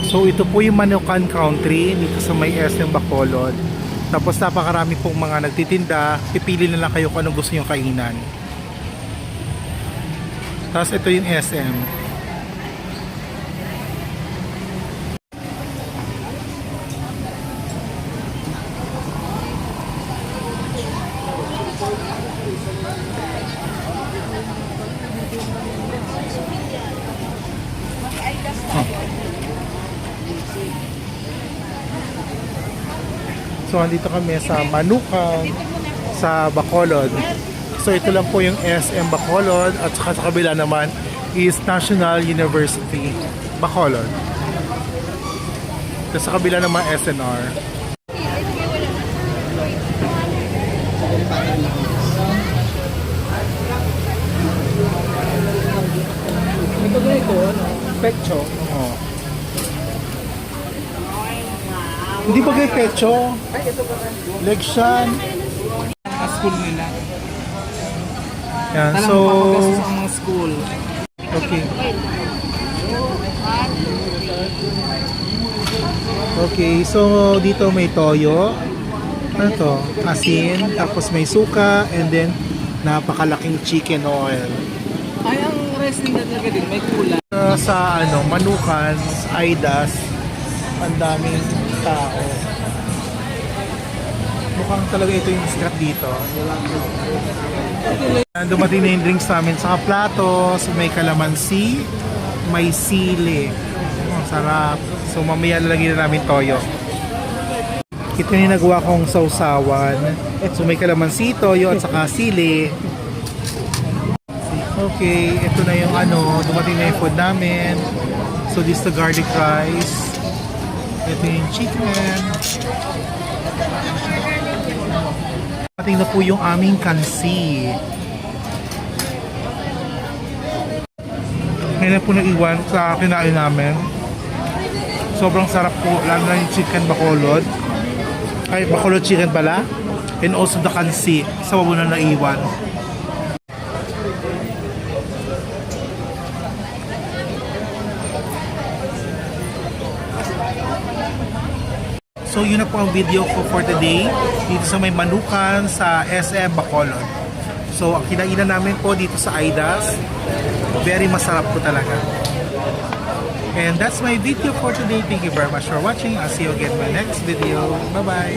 So ito po yung Manukan Country dito sa may SM Bacolod. Tapos napakarami pong mga nagtitinda. Pipili na lang kayo kung anong gusto nyo kainan. Tapos ito yung SM. So andito kami sa Manukan sa Bacolod. So ito lang po yung SM Bacolod at saka sa kabila naman is National University Bacolod. Tapos sa kabila naman SNR. Ito ganito, pecho. Oh. Hindi ba kay pecho? Legsyan. School nila. Yan, Talang so papagastos ang mga school. okay. Okay, so dito may toyo. Ano to? Asin, tapos may suka, and then napakalaking chicken oil. Ay, ang rice nila talaga din, may kulay. Sa ano, Manukan, Aidas, ang daming tao. Mukhang talaga ito yung sikat dito. Dumating na yung drinks namin sa plato. So may kalamansi, may sili. Oh, sarap. So mamaya lalagyan na namin toyo. Ito yung nagawa kong sausawan. So may kalamansi, toyo at saka sili. Okay, ito na yung ano, dumating na yung food namin. So this is the garlic rice. Ito yung chicken. Dumating na po yung aming kansi. Ngayon na po nag-iwan sa kinain namin. Sobrang sarap po, lalo na yung chicken bacolod. Ay, bacolod chicken pala. And also the kansi. Sa wabo na naiwan. So yun na po ang video ko for today dito sa may Manukan sa SM Bacolod. So ang kinainan namin po dito sa Aidas, very masarap po talaga. And that's my video for today. Thank you very much for watching. I'll see you again in my next video. Bye bye.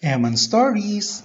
Eman Stories.